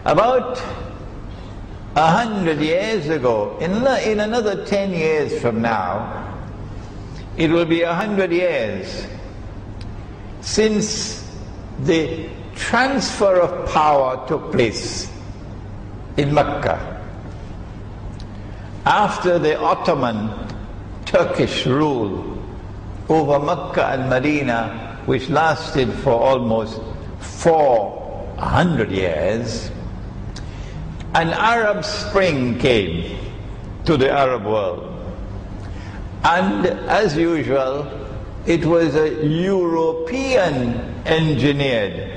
About 100 years ago, in another 10 years from now, it will be 100 years since the transfer of power took place in Mecca. After the Ottoman Turkish rule over Mecca and Medina, which lasted for almost 400 years, an Arab Spring came to the Arab world. And as usual, it was a European-engineered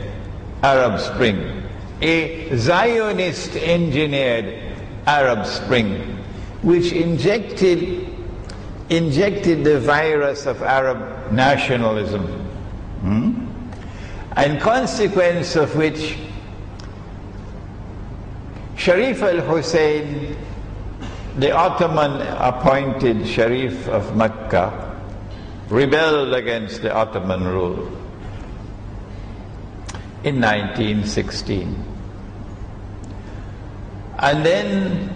Arab Spring, a Zionist-engineered Arab Spring, which injected the virus of Arab nationalism, in consequence of which Sharif al-Hussein, the Ottoman-appointed Sharif of Mecca, rebelled against the Ottoman rule in 1916. And then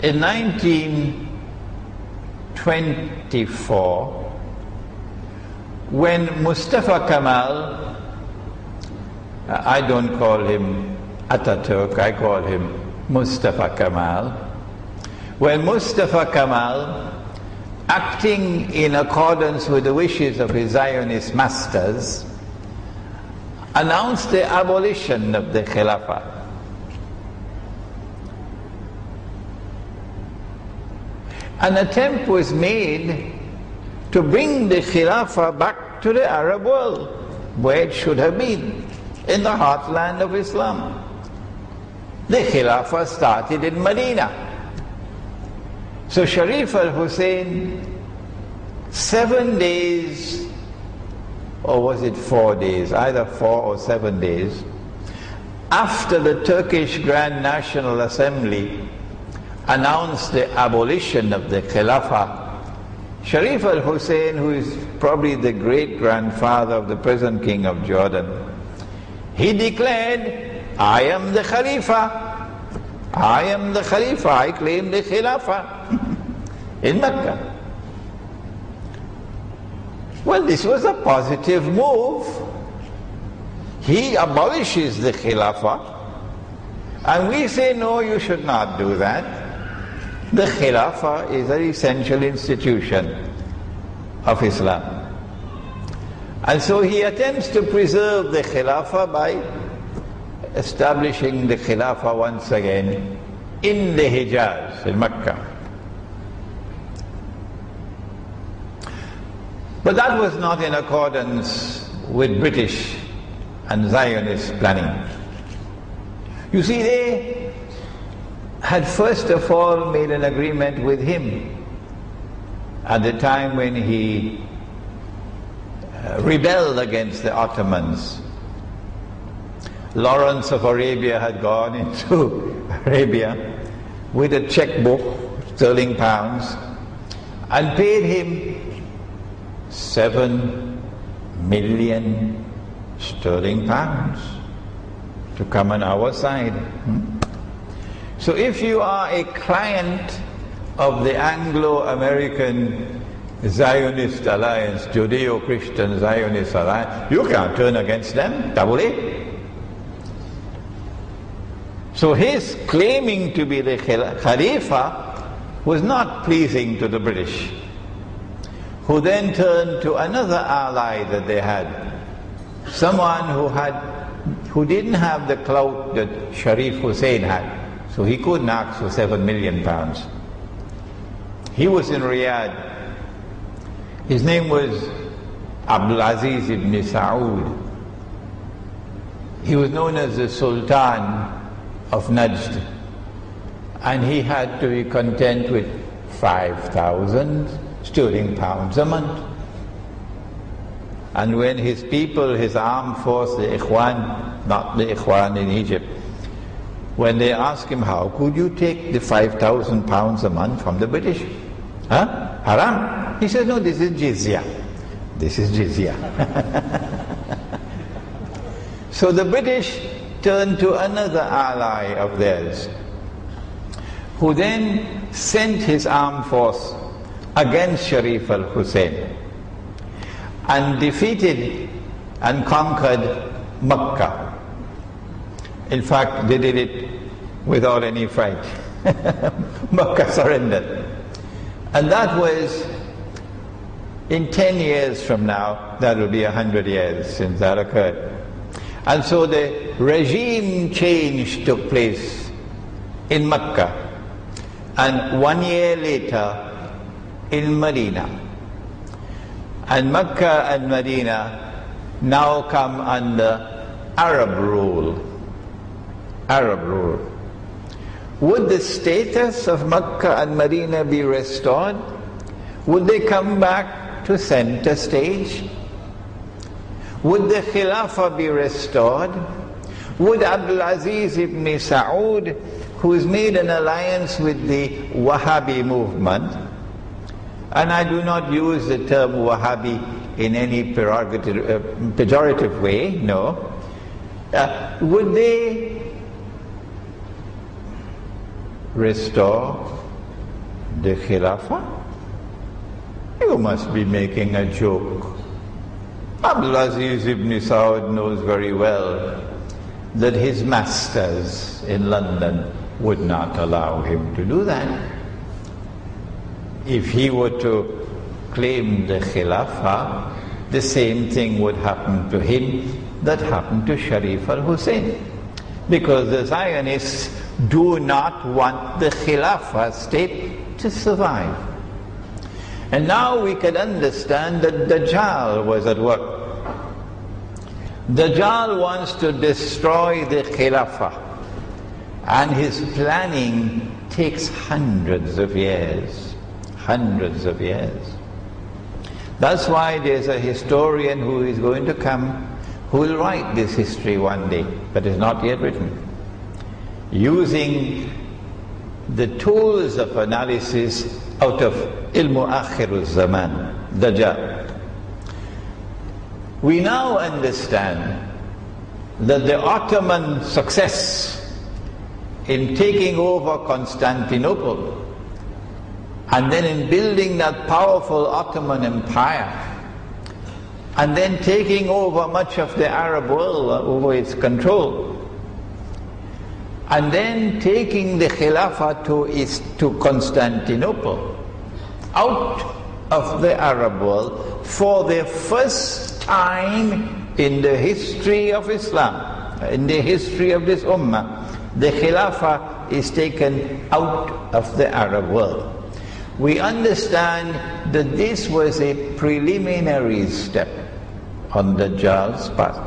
in 1924, when Mustafa Kemal, I don't call him Ataturk, I call him Mustafa Kemal, when Mustafa Kemal, acting in accordance with the wishes of his Zionist masters, announced the abolition of the Khilafah. An attempt was made to bring the Khilafah back to the Arab world, where it should have been, in the heartland of Islam. The Khilafah started in Medina. So Sharif al-Hussein, 7 days, or was it 4 days, either 4 or 7 days, after the Turkish Grand National Assembly announced the abolition of the Khilafah, Sharif al-Hussein, who is probably the great-grandfather of the present king of Jordan, he declared, I am the Khalifa, I am the Khalifa, I claim the Khilafah in Mecca. Well, this was a positive move. He abolishes the Khilafah, and we say, no, you should not do that. The Khilafah is an essential institution of Islam. And so he attempts to preserve the Khilafah by establishing the Khilafah once again in the Hijaz, in Mecca. But that was not in accordance with British and Zionist planning. You see, they had first of all made an agreement with him at the time when he rebelled against the Ottomans. Lawrence of Arabia had gone into Arabia with a checkbook, sterling pounds, and paid him 7 million sterling pounds to come on our side. So if you are a client of the Anglo-American Zionist Alliance, Judeo-Christian Zionist Alliance, you can't turn against them, double A. So his claiming to be the Khalifa was not pleasing to the British, who then turned to another ally that they had, someone who didn't have the clout that Sharif Hussein had, so he couldn't ask for 7 million pounds. He was in Riyadh. His name was Abdul Aziz ibn Saud. He was known as the Sultan of Najd, and he had to be content with 5,000 sterling pounds a month. And when his people, his armed force, the Ikhwan, not the Ikhwan in Egypt, when they asked him, how could you take the 5,000 pounds a month from the British? Huh? Haram? He said, no, this is jizya. This is jizya. So the British turned to another ally of theirs, who then sent his armed force against Sharif al-Hussein and defeated and conquered Makkah. In fact, they did it without any fight. Makkah surrendered. And that was, in 10 years from now, that will be 100 years since that occurred. And so the regime change took place in Makkah, and 1 year later in Medina. And Makkah and Medina now come under Arab rule. Arab rule. Would the status of Makkah and Medina be restored? Would they come back to center stage? Would the Khilafah be restored? Would Abdul Aziz ibn Saud, who has made an alliance with the Wahhabi movement, and I do not use the term Wahhabi in any pejorative way, no, would they restore the Khilafah? You must be making a joke. Abdul Aziz ibn Saud knows very well that his masters in London would not allow him to do that. If he were to claim the Khilafah, the same thing would happen to him that happened to Sharif al-Hussein. Because the Zionists do not want the Khilafah state to survive. And now we can understand that Dajjal was at work. Dajjal wants to destroy the Khilafah, and his planning takes hundreds of years. Hundreds of years. That's why there's a historian who is going to come who will write this history one day, but is not yet written, using the tools of analysis out of Ilmu Akhir al-Zaman, Dajjal. We now understand that the Ottoman success in taking over Constantinople and then in building that powerful Ottoman Empire and then taking over much of the Arab world over its control, and then taking the Khilafah to Constantinople, out of the Arab world, for the first time in the history of Islam, in the history of this Ummah, the Khilafah is taken out of the Arab world. We understand that this was a preliminary step on Dajjal's path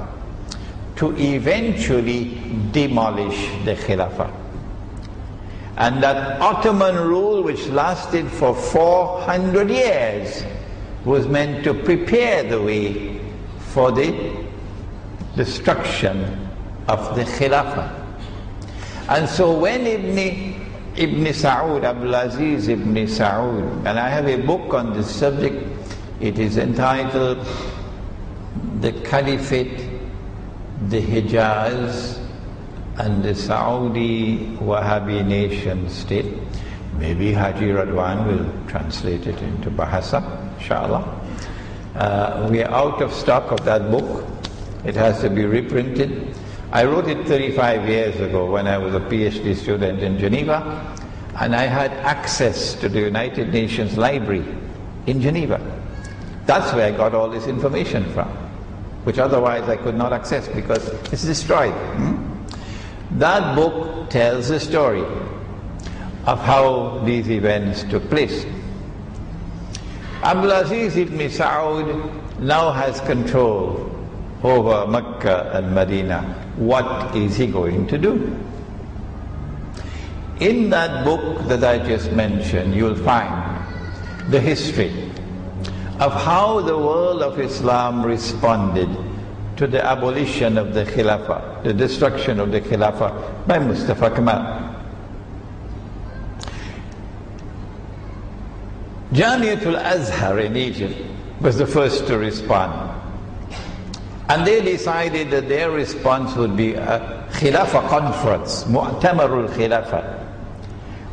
to eventually demolish the Khilafah. And that Ottoman rule, which lasted for 400 years, was meant to prepare the way for the destruction of the Khilafah. And so when Ibn Saud, Abdul Aziz ibn Saud, and I have a book on this subject, it is entitled The Caliphate, the Hijaz, and the Saudi Wahhabi nation state. Maybe Haji Radwan will translate it into Bahasa, inshallah. We are out of stock of that book. It has to be reprinted. I wrote it 35 years ago when I was a PhD student in Geneva, and I had access to the United Nations Library in Geneva. That's where I got all this information from, which otherwise I could not access because it's destroyed. That book tells the story of how these events took place. Abdul Aziz ibn Saud now has control over Mecca and Medina. What is he going to do? In that book that I just mentioned, you'll find the history of how the world of Islam responded to the abolition of the Khilafah, the destruction of the Khilafah by Mustafa Kemal. Jamiatul Azhar in Egypt was the first to respond. And they decided that their response would be a Khilafah conference, Mu'tamarul Khilafah,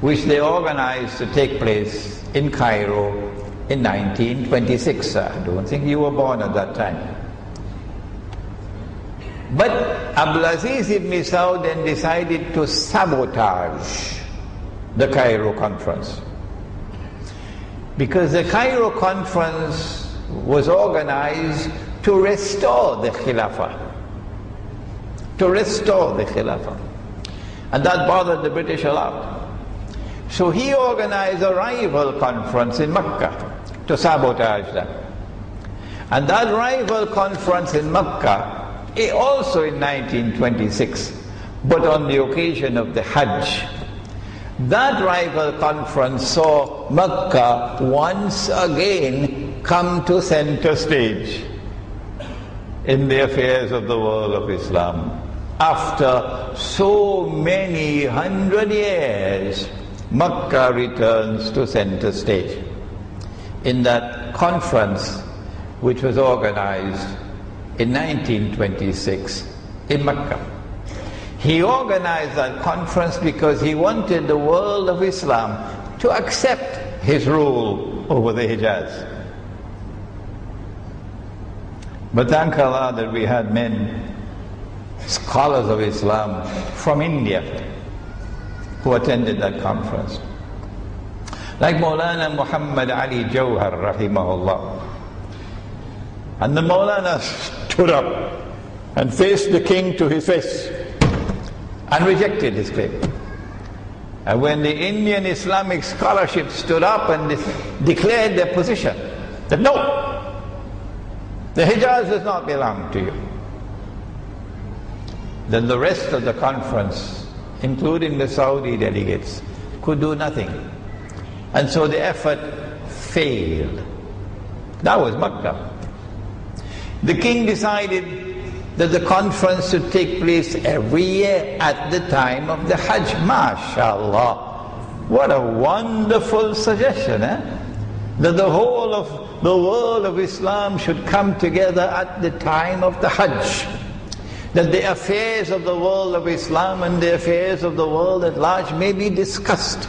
which they organized to take place in Cairo in 1926. I don't think you were born at that time. But Abdulaziz ibn Saud then decided to sabotage the Cairo conference, because the Cairo conference was organized to restore the Khilafah. To restore the Khilafah. And that bothered the British a lot. So he organized a rival conference in Mecca to sabotage them. And that rival conference in Mecca, also in 1926, but on the occasion of the Hajj, that rival conference saw Mecca once again come to center stage in the affairs of the world of Islam. After so many 100 years, Mecca returns to center stage in that conference which was organized in 1926 in Mecca. He organized that conference because he wanted the world of Islam to accept his rule over the Hijaz. But thank Allah that we had men, scholars of Islam from India, who attended that conference. Like Maulana Muhammad Ali Jawhar rahimahullah. And the Maulana stood up and faced the king to his face and rejected his claim. And when the Indian Islamic scholarship stood up and declared their position, that no, the Hijaz does not belong to you, then the rest of the conference, including the Saudi delegates, could do nothing. And so the effort failed. That was Makkah. The king decided that the conference should take place every year at the time of the Hajj. MashaAllah. What a wonderful suggestion, eh? That the whole of the world of Islam should come together at the time of the Hajj. That the affairs of the world of Islam and the affairs of the world at large may be discussed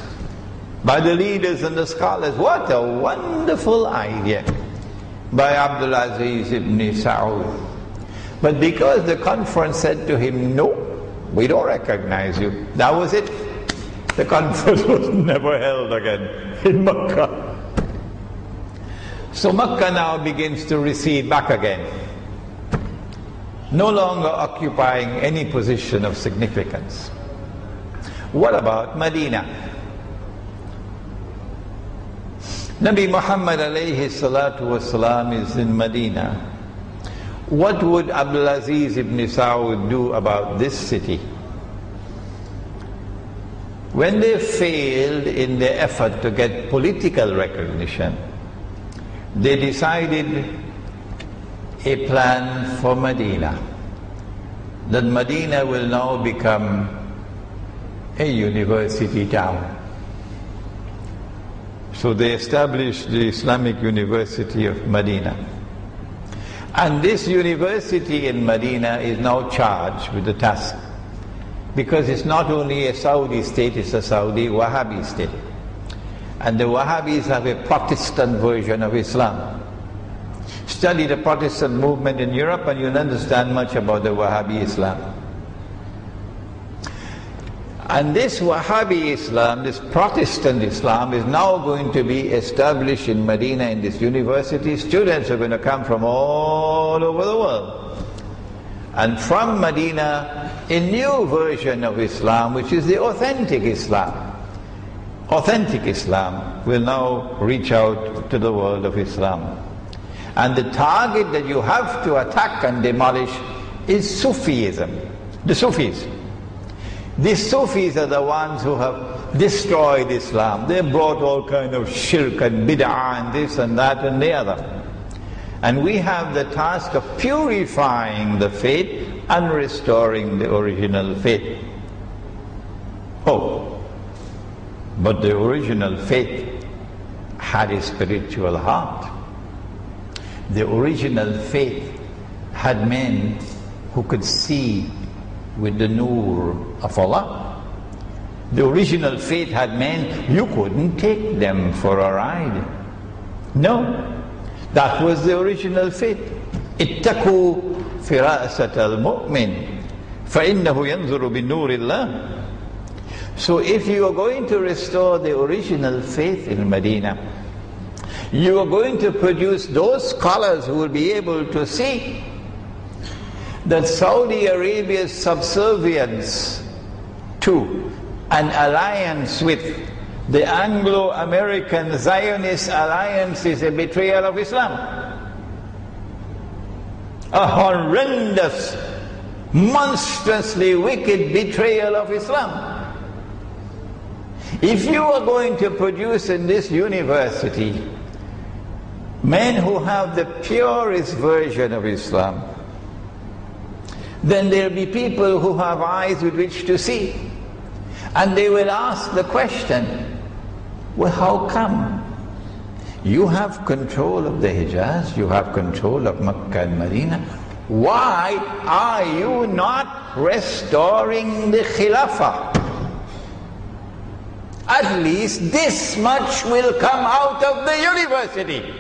by the leaders and the scholars. What a wonderful idea by Abdulaziz ibn Saud. But because the conference said to him, no, we don't recognize you, that was it. The conference was never held again in Mecca. So Mecca now begins to recede back again, no longer occupying any position of significance. What about Medina? Nabi Muhammad alayhi salatu wasalam is in Medina. What would Abdulaziz ibn Saud do about this city? When they failed in their effort to get political recognition, they decided a plan for Medina. That Medina will now become a university town. So they established the Islamic University of Medina. And this university in Medina is now charged with the task, because it's not only a Saudi state, it's a Saudi Wahhabi state. And the Wahhabis have a Protestant version of Islam. Study the Protestant movement in Europe and you'll understand much about the Wahhabi Islam. And this Wahhabi Islam, this Protestant Islam, is now going to be established in Medina in this university. Students are going to come from all over the world. And from Medina, a new version of Islam, which is the authentic Islam. Authentic Islam will now reach out to the world of Islam. And the target that you have to attack and demolish is Sufism, the Sufis. These Sufis are the ones who have destroyed Islam. They brought all kind of shirk and bid'ah and this and that and the other. And we have the task of purifying the faith and restoring the original faith. Oh, but the original faith had a spiritual heart. The original faith had men who could see with the nur of Allah. The original faith had men, you couldn't take them for a ride. No, that was the original faith. اتقوا فراسة المؤمن فإنه ينظر بنور الله. So if you are going to restore the original faith in Medina, you are going to produce those scholars who will be able to see that Saudi Arabia's subservience to an alliance with the Anglo-American Zionist alliance is a betrayal of Islam. A horrendous, monstrously wicked betrayal of Islam. If you are going to produce in this university men who have the purest version of Islam, then there will be people who have eyes with which to see. And they will ask the question, well, how come? You have control of the Hijaz, you have control of Makkah and Medina. Why are you not restoring the Khilafah? At least this much will come out of the university.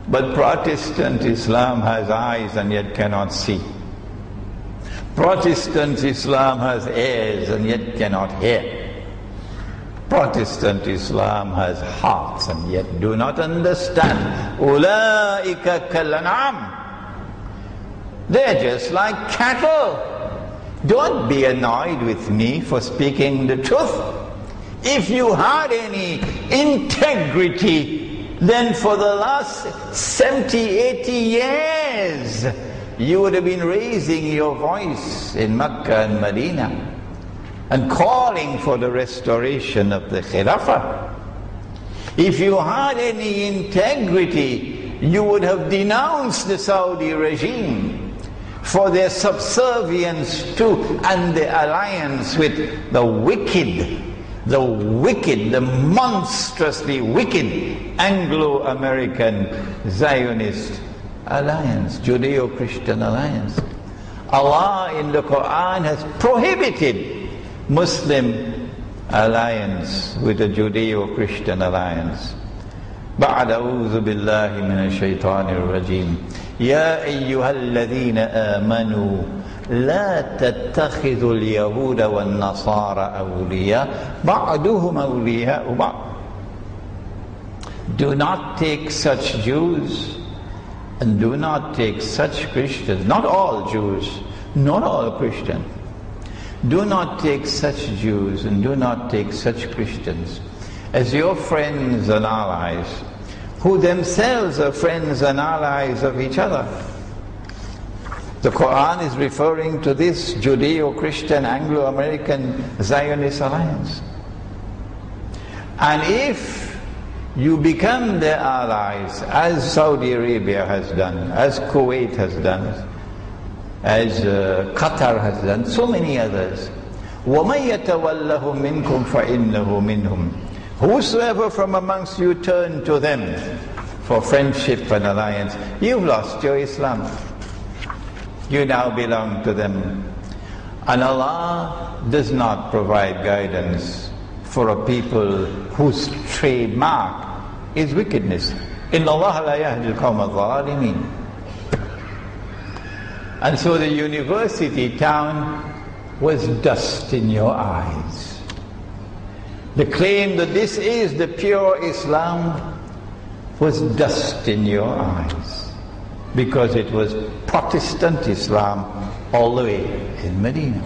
But Protestant Islam has eyes and yet cannot see. Protestant Islam has ears and yet cannot hear. Protestant Islam has hearts and yet do not understand. أُولَٰئِكَ كَالْأَنْعَامِ. They're just like cattle. Don't be annoyed with me for speaking the truth. If you had any integrity, then for the last 70, 80 years, you would have been raising your voice in Mecca and Medina and calling for the restoration of the Khilafah. If you had any integrity, you would have denounced the Saudi regime for their subservience to and the alliance with the wicked, the monstrously wicked Anglo-American Zionist alliance, Judeo-Christian alliance. Allah in the Quran has prohibited Muslim alliance with a Judeo-Christian alliance. بعد أعوذ بالله من الشيطان الرجيم يا أيها الذين آمنوا لا تتخذوا اليهود والنصارى أولياء بعضهم أولياء بعض. Do not take such Jews and do not take such Christians, not all Jews, not all Christians. Do not take such Jews and do not take such Christians as your friends and allies, who themselves are friends and allies of each other. The Quran is referring to this Judeo-Christian Anglo-American Zionist alliance. And if you become their allies, as Saudi Arabia has done, as Kuwait has done, as Qatar has done, so many others, وَمَن يَتَوَلَّهُم مِّنكُمْ فَإِنَّهُ مِنْهُمْ. Whosoever from amongst you turn to them for friendship and alliance, you've lost your Islam. You now belong to them. And Allah does not provide guidance for a people whose trademark is wickedness. إِنَّ اللَّهَ لَا يَهْدِي الْقَوْمَ الظَّالِمِينَ. And so the university town was dust in your eyes. The claim that this is the pure Islam was dust in your eyes, because it was Protestant Islam all the way in Medina.